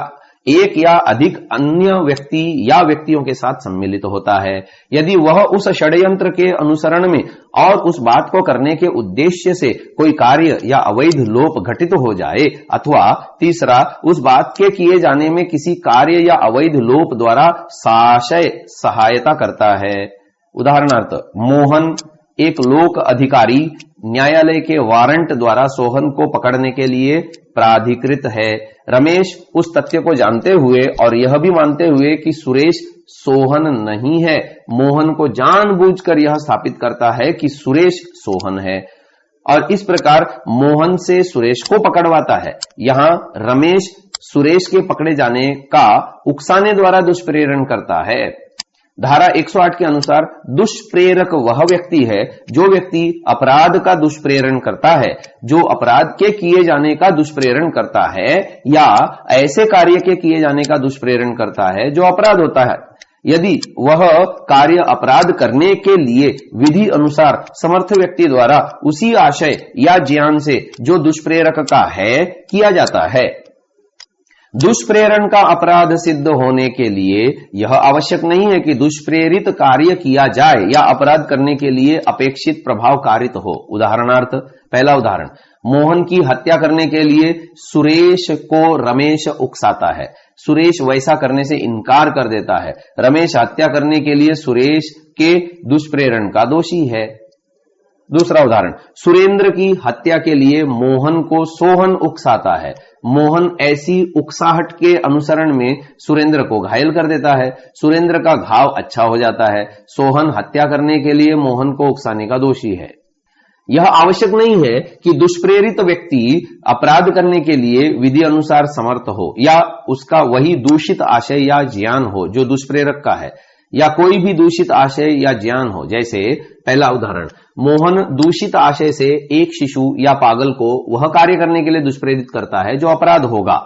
Speaker 1: एक या अधिक अन्य व्यक्ति या व्यक्तियों के साथ सम्मिलित होता है। यदि वह उस षड्यंत्र के अनुसरण में और उस बात को करने के उद्देश्य से कोई कार्य या अवैध लोप घटित हो जाए अथवा तीसरा उस बात के किए जाने में किसी कार्य या अवैध लोप द्वारा सहायता करता है। उदाहरणार्थ, मोहन एक लोक अधिकारी न्यायालय के वारंट द्वारा सोहन को पकड़ने के लिए प्राधिकृत है। रमेश उस तथ्य को जानते हुए और यह भी मानते हुए कि सुरेश सोहन नहीं है, मोहन को जानबूझकर यह स्थापित करता है कि सुरेश सोहन है और इस प्रकार मोहन से सुरेश को पकड़वाता है। यहां रमेश सुरेश के पकड़े जाने का उकसाने द्वारा दुष्प्रेरण करता है। धारा 108 के अनुसार दुष्प्रेरक वह व्यक्ति है जो व्यक्ति अपराध का दुष्प्रेरण करता है, जो अपराध के किए जाने का दुष्प्रेरण करता है या ऐसे कार्य के किए जाने का दुष्प्रेरण करता है जो अपराध होता है। यदि वह कार्य अपराध करने के लिए विधि अनुसार समर्थ व्यक्ति द्वारा उसी आशय या ज्ञान से जो दुष्प्रेरक का है किया जाता है। दुष्प्रेरण का अपराध सिद्ध होने के लिए यह आवश्यक नहीं है कि दुष्प्रेरित कार्य किया जाए या अपराध करने के लिए अपेक्षित प्रभाव कारित हो। उदाहरणार्थ, पहला उदाहरण, मोहन की हत्या करने के लिए सुरेश को रमेश उकसाता है। सुरेश वैसा करने से इनकार कर देता है। रमेश हत्या करने के लिए सुरेश के दुष्प्रेरण का दोषी है। दूसरा उदाहरण, सुरेंद्र की हत्या के लिए मोहन को सोहन उकसाता है। मोहन ऐसी उकसाहट के अनुसरण में सुरेंद्र को घायल कर देता है। सुरेंद्र का घाव अच्छा हो जाता है। सोहन हत्या करने के लिए मोहन को उकसाने का दोषी है। यह आवश्यक नहीं है कि दुष्प्रेरित व्यक्ति अपराध करने के लिए विधि अनुसार समर्थ हो या उसका वही दूषित आशय या ज्ञान हो जो दुष्प्रेरक का है, या कोई भी दूषित आशय या ज्ञान हो। जैसे पहला उदाहरण, मोहन दूषित आशय से एक शिशु या पागल को वह कार्य करने के लिए दुष्प्रेरित करता है जो अपराध होगा।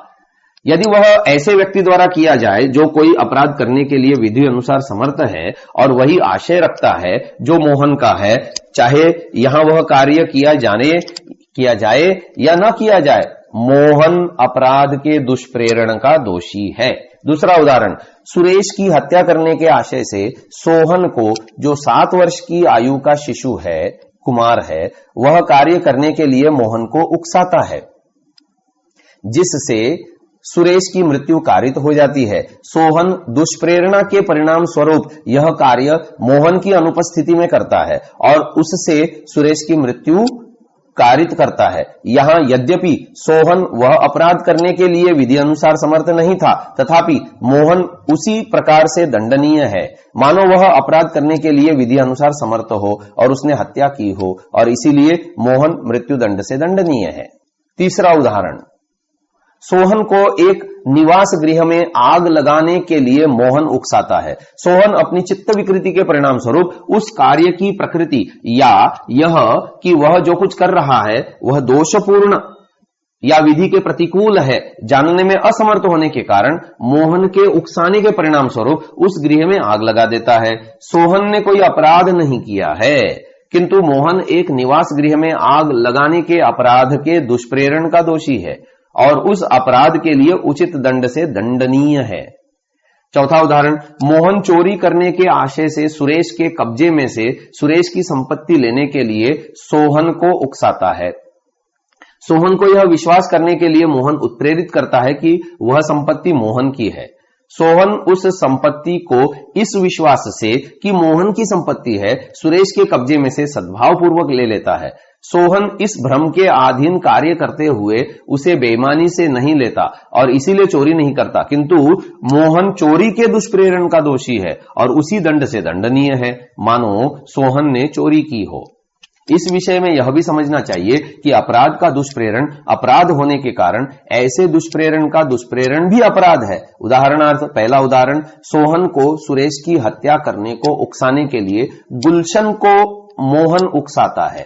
Speaker 1: यदि वह ऐसे व्यक्ति द्वारा किया जाए जो कोई अपराध करने के लिए विधि अनुसार समर्थ है और वही आशय रखता है जो मोहन का है, चाहे यहां वह कार्य किया जाए या न किया जाए, मोहन अपराध के दुष्प्रेरण का दोषी है। दूसरा उदाहरण, सुरेश की हत्या करने के आशय से सोहन को, जो 7 वर्ष की आयु का शिशु है, कुमार है, वह कार्य करने के लिए मोहन को उकसाता है, जिससे सुरेश की मृत्यु कारित हो जाती है। सोहन दुष्प्रेरणा के परिणाम स्वरूप यह कार्य मोहन की अनुपस्थिति में करता है और उससे सुरेश की मृत्यु कारित करता है। यहां यद्यपि सोहन वह अपराध करने के लिए विधि अनुसार समर्थ नहीं था, तथापि मोहन उसी प्रकार से दंडनीय है मानो वह अपराध करने के लिए विधि अनुसार समर्थ हो और उसने हत्या की हो, और इसीलिए मोहन मृत्युदंड से दंडनीय है। तीसरा उदाहरण, सोहन को एक निवास गृह में आग लगाने के लिए मोहन उकसाता है। सोहन अपनी चित्त विकृति के परिणाम स्वरूप उस कार्य की प्रकृति या यह कि वह जो कुछ कर रहा है वह दोषपूर्ण या विधि के प्रतिकूल है जानने में असमर्थ होने के कारण मोहन के उकसाने के परिणाम स्वरूप उस गृह में आग लगा देता है। सोहन ने कोई अपराध नहीं किया है, किंतु मोहन एक निवास गृह में आग लगाने के अपराध के दुष्प्रेरण का दोषी है और उस अपराध के लिए उचित दंड से दंडनीय है। चौथा उदाहरण, मोहन चोरी करने के आशय से सुरेश के कब्जे में से सुरेश की संपत्ति लेने के लिए सोहन को उकसाता है। सोहन को यह विश्वास करने के लिए मोहन उत्प्रेरित करता है कि वह संपत्ति मोहन की है। सोहन उस संपत्ति को इस विश्वास से कि मोहन की संपत्ति है सुरेश के कब्जे में से सद्भाव पूर्वक ले लेता है। सोहन इस भ्रम के अधीन कार्य करते हुए उसे बेईमानी से नहीं लेता और इसीलिए चोरी नहीं करता, किंतु मोहन चोरी के दुष्प्रेरण का दोषी है और उसी दंड से दंडनीय है, मानो सोहन ने चोरी की हो। इस विषय में यह भी समझना चाहिए कि अपराध का दुष्प्रेरण अपराध होने के कारण ऐसे दुष्प्रेरण का दुष्प्रेरण भी अपराध है। उदाहरणार्थ, पहला उदाहरण, सोहन को सुरेश की हत्या करने को उकसाने के लिए गुलशन को मोहन उकसाता है।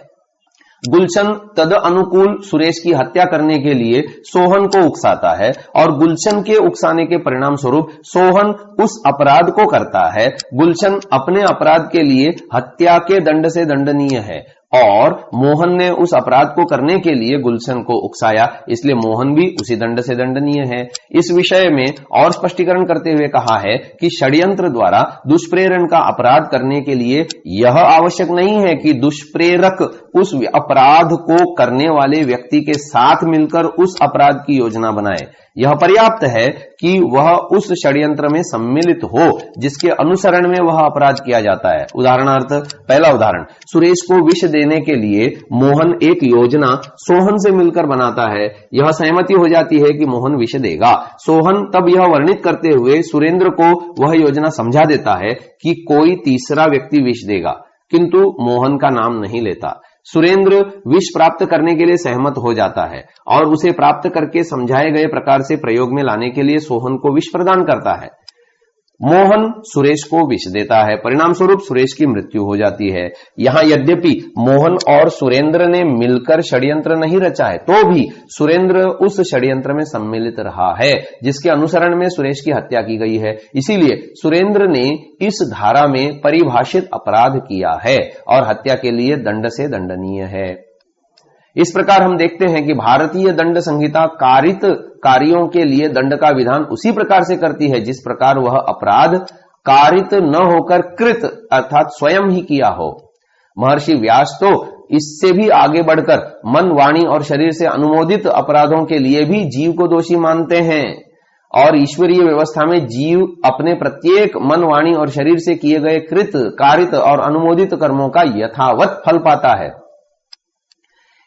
Speaker 1: गुलशन तद अनुकूल सुरेश की हत्या करने के लिए सोहन को उकसाता है और गुलशन के उकसाने के परिणाम स्वरूप सोहन उस अपराध को करता है। गुलशन अपने अपराध के लिए हत्या के दंड से दंडनीय है और मोहन ने उस अपराध को करने के लिए गुलशन को उकसाया, इसलिए मोहन भी उसी दंड से दंडनीय है। इस विषय में और स्पष्टीकरण करते हुए कहा है कि षड्यंत्र द्वारा दुष्प्रेरण का अपराध करने के लिए यह आवश्यक नहीं है कि दुष्प्रेरक उस अपराध को करने वाले व्यक्ति के साथ मिलकर उस अपराध की योजना बनाए। यह पर्याप्त है कि वह उस षड्यंत्र में सम्मिलित हो जिसके अनुसरण में वह अपराध किया जाता है। उदाहरणार्थ, पहला उदाहरण, सुरेश को विष देने के लिए मोहन एक योजना सोहन से मिलकर बनाता है। यह सहमति हो जाती है कि मोहन विष देगा। सोहन तब यह वर्णित करते हुए सुरेंद्र को वह योजना समझा देता है कि कोई तीसरा व्यक्ति विष देगा, किंतु मोहन का नाम नहीं लेता। सुरेंद्र विष प्राप्त करने के लिए सहमत हो जाता है और उसे प्राप्त करके समझाए गए प्रकार से प्रयोग में लाने के लिए सोहन को विष प्रदान करता है। मोहन सुरेश को विष देता है, परिणाम स्वरूप सुरेश की मृत्यु हो जाती है। यहां यद्यपि मोहन और सुरेंद्र ने मिलकर षड्यंत्र नहीं रचा है, तो भी सुरेंद्र उस षड्यंत्र में सम्मिलित रहा है जिसके अनुसरण में सुरेश की हत्या की गई है। इसीलिए सुरेंद्र ने इस धारा में परिभाषित अपराध किया है और हत्या के लिए दंड से दंडनीय है। इस प्रकार हम देखते हैं कि भारतीय दंड संहिता कारित कार्यों के लिए दंड का विधान उसी प्रकार से करती है जिस प्रकार वह अपराध कारित न होकर कृत अर्थात स्वयं ही किया हो। महर्षि व्यास तो इससे भी आगे बढ़कर मन, वाणी और शरीर से अनुमोदित अपराधों के लिए भी जीव को दोषी मानते हैं और ईश्वरीय व्यवस्था में जीव अपने प्रत्येक मन, वाणी और शरीर से किए गए कृत, कारित और अनुमोदित कर्मों का यथावत फल पाता है।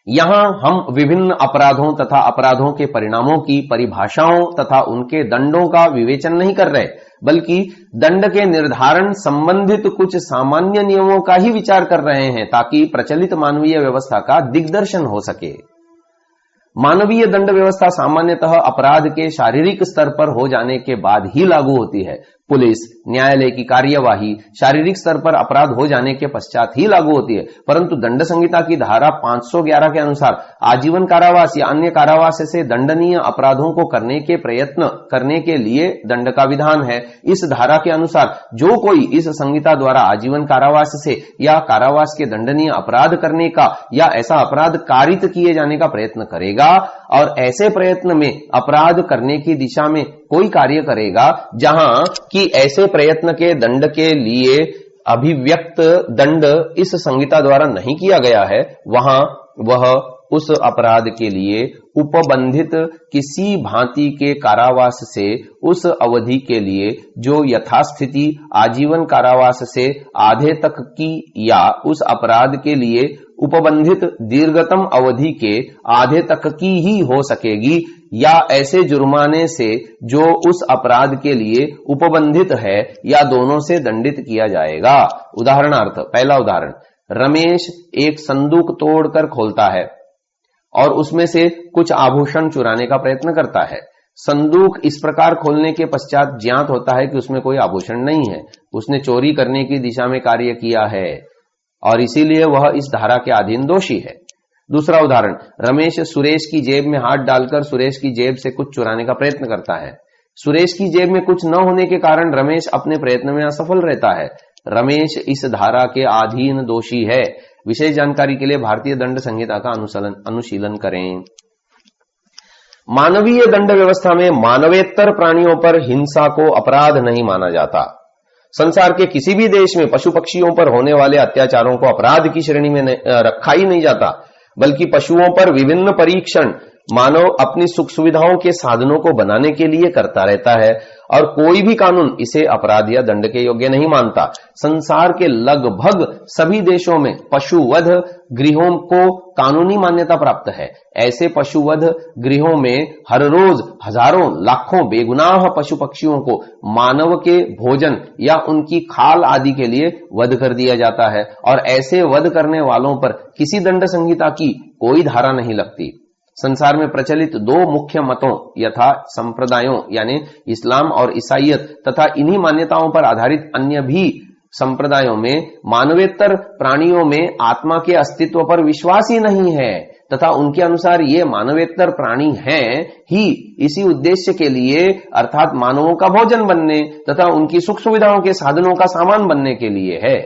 Speaker 1: यहां हम विभिन्न अपराधों तथा अपराधों के परिणामों की परिभाषाओं तथा उनके दंडों का विवेचन नहीं कर रहे, बल्कि दंड के निर्धारण संबंधित कुछ सामान्य नियमों का ही विचार कर रहे हैं ताकि प्रचलित मानवीय व्यवस्था का दिग्दर्शन हो सके। मानवीय दंड व्यवस्था सामान्यतः अपराध के शारीरिक स्तर पर हो जाने के बाद ही लागू होती है। पुलिस, न्यायालय की कार्यवाही शारीरिक स्तर पर अपराध हो जाने के पश्चात ही लागू होती है, परंतु दंड संहिता की धारा 511 के अनुसार आजीवन कारावास या अन्य कारावास से दंडनीय अपराधों को करने के प्रयत्न करने के लिए दंड का विधान है। इस धारा के अनुसार जो कोई इस संहिता द्वारा आजीवन कारावास से या कारावास के दंडनीय अपराध करने का या ऐसा अपराध कारित किए जाने का प्रयत्न करेगा और ऐसे प्रयत्न में अपराध करने की दिशा में कोई कार्य करेगा जहां कि ऐसे प्रयत्न के दंड के लिए अभिव्यक्त दंड इस संहिता द्वारा नहीं किया गया है, वहां वह उस अपराध के लिए उपबंधित किसी भांति के कारावास से उस अवधि के लिए जो यथास्थिति आजीवन कारावास से आधे तक की या उस अपराध के लिए उपबंधित दीर्घतम अवधि के आधे तक की ही हो सकेगी या ऐसे जुर्माने से जो उस अपराध के लिए उपबंधित है या दोनों से दंडित किया जाएगा। उदाहरणार्थ, पहला उदाहरण, रमेश एक संदूक तोड़कर खोलता है और उसमें से कुछ आभूषण चुराने का प्रयत्न करता है। संदूक इस प्रकार खोलने के पश्चात ज्ञात होता है कि उसमें कोई आभूषण नहीं है, उसने चोरी करने की दिशा में कार्य किया है और इसीलिए वह इस धारा के अधीन दोषी है। दूसरा उदाहरण, रमेश सुरेश की जेब में हाथ डालकर सुरेश की जेब से कुछ चुराने का प्रयत्न करता है। सुरेश की जेब में कुछ न होने के कारण रमेश अपने प्रयत्न में असफल रहता है। रमेश इस धारा के अधीन दोषी है। विशेष जानकारी के लिए भारतीय दंड संहिता का अनुशीलन करें। मानवीय दंड व्यवस्था में मानवेतर प्राणियों पर हिंसा को अपराध नहीं माना जाता। संसार के किसी भी देश में पशु पक्षियों पर होने वाले अत्याचारों को अपराध की श्रेणी में रखा ही नहीं जाता, बल्कि पशुओं पर विभिन्न परीक्षण मानव अपनी सुख सुविधाओं के साधनों को बनाने के लिए करता रहता है और कोई भी कानून इसे अपराध या दंड के योग्य नहीं मानता। संसार के लगभग सभी देशों में पशुवध गृहों को कानूनी मान्यता प्राप्त है। ऐसे पशुवध गृहों में हर रोज हजारों लाखों बेगुनाह पशु पक्षियों को मानव के भोजन या उनकी खाल आदि के लिए वध कर दिया जाता है और ऐसे वध करने वालों पर किसी दंड संहिता की कोई धारा नहीं लगती। संसार में प्रचलित दो मुख्य मतों यथा संप्रदायों यानी इस्लाम और ईसाईयत तथा इन्हीं मान्यताओं पर आधारित अन्य भी संप्रदायों में मानवेतर प्राणियों में आत्मा के अस्तित्व पर विश्वास ही नहीं है तथा उनके अनुसार ये मानवेतर प्राणी हैं ही इसी उद्देश्य के लिए अर्थात मानवों का भोजन बनने तथा उनकी सुख सुविधाओं के साधनों का सामान बनने के लिए है।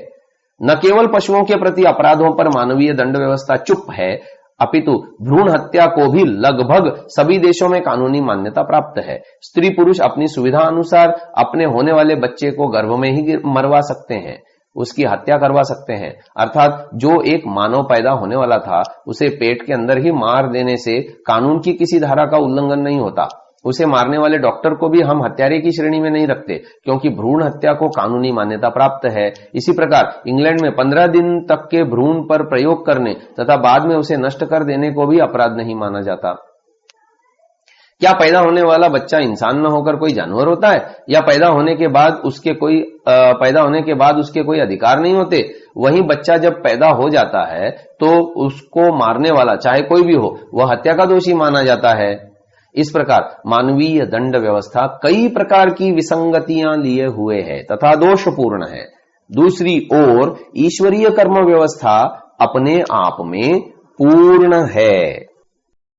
Speaker 1: न केवल पशुओं के प्रति अपराधों पर मानवीय दंड व्यवस्था चुप है, अपितु भ्रूण हत्या को भी लगभग सभी देशों में कानूनी मान्यता प्राप्त है। स्त्री पुरुष अपनी सुविधा अनुसार अपने होने वाले बच्चे को गर्भ में ही मरवा सकते हैं, उसकी हत्या करवा सकते हैं। अर्थात जो एक मानव पैदा होने वाला था उसे पेट के अंदर ही मार देने से कानून की किसी धारा का उल्लंघन नहीं होता। उसे मारने वाले डॉक्टर को भी हम हत्यारे की श्रेणी में नहीं रखते क्योंकि भ्रूण हत्या को कानूनी मान्यता प्राप्त है। इसी प्रकार इंग्लैंड में 15 दिन तक के भ्रूण पर प्रयोग करने तथा बाद में उसे नष्ट कर देने को भी अपराध नहीं माना जाता। क्या पैदा होने वाला बच्चा इंसान न होकर कोई जानवर होता है या पैदा होने के बाद उसके कोई अधिकार नहीं होते? वही बच्चा जब पैदा हो जाता है तो उसको मारने वाला चाहे कोई भी हो वह हत्या का दोषी माना जाता है। इस प्रकार मानवीय दंड व्यवस्था कई प्रकार की विसंगतियां लिए हुए है तथा दोषपूर्ण है। दूसरी ओर ईश्वरीय कर्म व्यवस्था अपने आप में पूर्ण है।